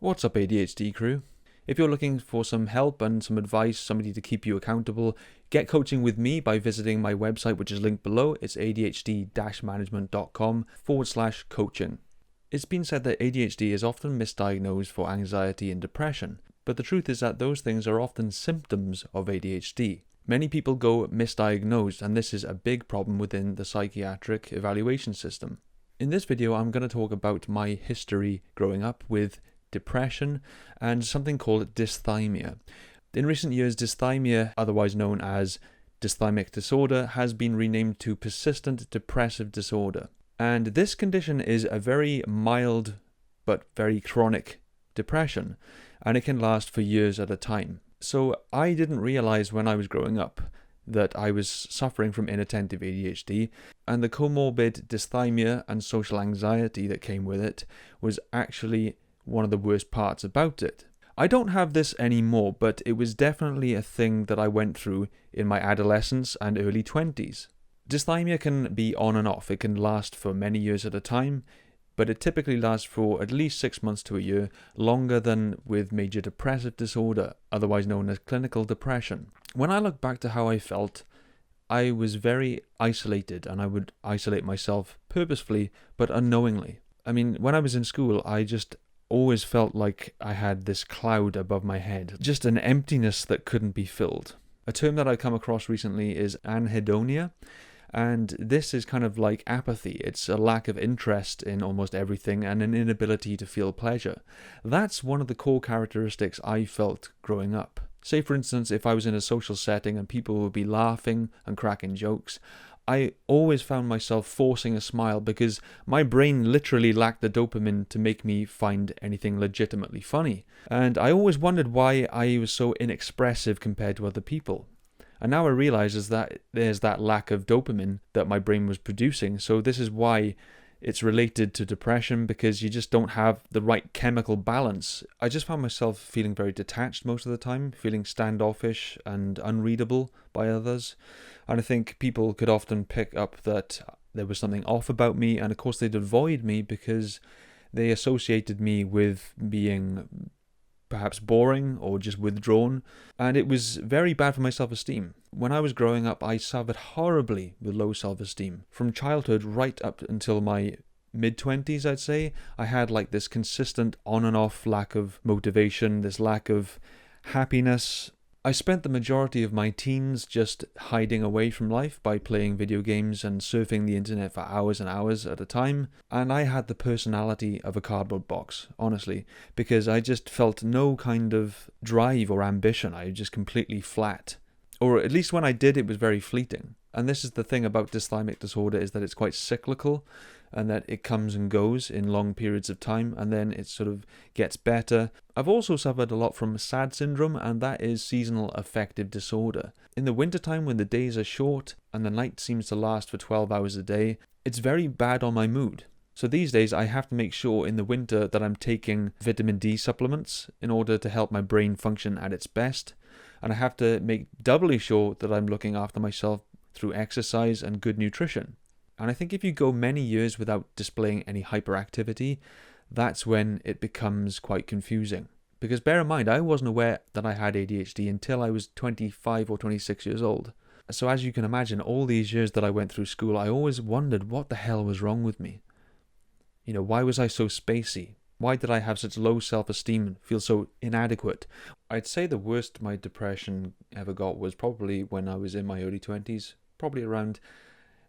What's up, ADHD crew? If you're looking for some help and some advice, somebody to keep you accountable, get coaching with me by visiting my website, which is linked below. It's adhd-management.com/coaching. It's been said that ADHD is often misdiagnosed for anxiety and depression, but the truth is that those things are often symptoms of ADHD. Many people go misdiagnosed, and this is a big problem within the psychiatric evaluation system. In this video, I'm going to talk about my history growing up with depression and something called dysthymia. In recent years, dysthymia, otherwise known as dysthymic disorder, has been renamed to persistent depressive disorder. And this condition is a very mild but very chronic depression, and it can last for years at a time. So I didn't realize when I was growing up that I was suffering from inattentive ADHD, and the comorbid dysthymia and social anxiety that came with it was actually one of the worst parts about it. I don't have this anymore, but it was definitely a thing that I went through in my adolescence and early 20s. Dysthymia can be on and off. It can last for many years at a time, but it typically lasts for at least 6 months to a year, longer than with major depressive disorder, otherwise known as clinical depression. When I look back to how I felt, I was very isolated, and I would isolate myself purposefully but unknowingly. I mean, when I was in school, I just always felt like I had this cloud above my head, just an emptiness that couldn't be filled. A term that I've come across recently is Anhedonia, and this is kind of like apathy. It's a lack of interest in almost everything and an inability to feel pleasure. That's one of the core characteristics I felt growing up. Say, for instance, if I was in a social setting and people would be laughing and cracking jokes, I always found myself forcing a smile because my brain literally lacked the dopamine to make me find anything legitimately funny. And I always wondered why I was so inexpressive compared to other people. And now I realize is that there's that lack of dopamine that my brain was producing. So this is why it's related to depression, because you just don't have the right chemical balance. I just found myself feeling very detached most of the time, feeling standoffish and unreadable by others. And I think people could often pick up that there was something off about me, and of course they'd avoid me because they associated me with being perhaps boring or just withdrawn, and it was very bad for my self-esteem. When I was growing up, I suffered horribly with low self-esteem. From childhood right up until my mid-20s, I'd say, I had like this consistent on and off lack of motivation, this lack of happiness. I spent the majority of my teens just hiding away from life by playing video games and surfing the internet for hours and hours at a time, and I had the personality of a cardboard box, honestly, because I just felt no kind of drive or ambition. I was just completely flat. Or at least when I did, it was very fleeting. And this is the thing about dysthymic disorder, is that it's quite cyclical, and that it comes and goes in long periods of time, and then it sort of gets better. I've also suffered a lot from SAD syndrome, and that is seasonal affective disorder. In the wintertime, when the days are short and the night seems to last for 12 hours a day, it's very bad on my mood. So these days I have to make sure in the winter that I'm taking vitamin D supplements in order to help my brain function at its best, and I have to make doubly sure that I'm looking after myself through exercise and good nutrition. And I think if you go many years without displaying any hyperactivity, that's when it becomes quite confusing. Because bear in mind, I wasn't aware that I had ADHD until I was 25 or 26 years old. So as you can imagine, all these years that I went through school, I always wondered what the hell was wrong with me. You know, why was I so spacey? Why did I have such low self-esteem and feel so inadequate? I'd say the worst my depression ever got was probably when I was in my early 20s, probably around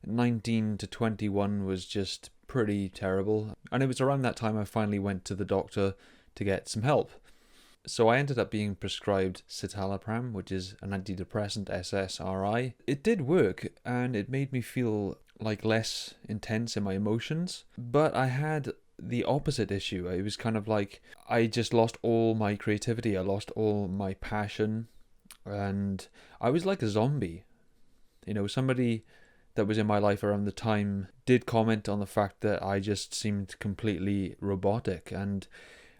19 to 21 was just pretty terrible. And it was around that time I finally went to the doctor to get some help. So I ended up being prescribed Citalopram, which is an anti-depressant SSRI. It did work, and it made me feel like less intense in my emotions. But I had the opposite issue. It was kind of like I just lost all my creativity. I lost all my passion. And I was like a zombie. You know, somebody that was in my life around the time did comment on the fact that I just seemed completely robotic, and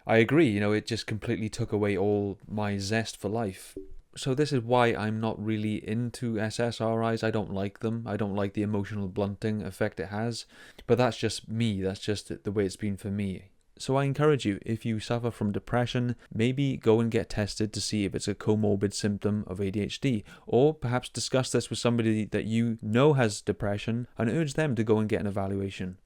I agree, you know, it just completely took away all my zest for life. So this is why I'm not really into SSRIs. I don't like them. I don't like the emotional blunting effect it has, but that's just me. That's just the way it's been for me. So I encourage you, if you suffer from depression, maybe go and get tested to see if it's a comorbid symptom of ADHD, or perhaps discuss this with somebody that you know has depression and urge them to go and get an evaluation.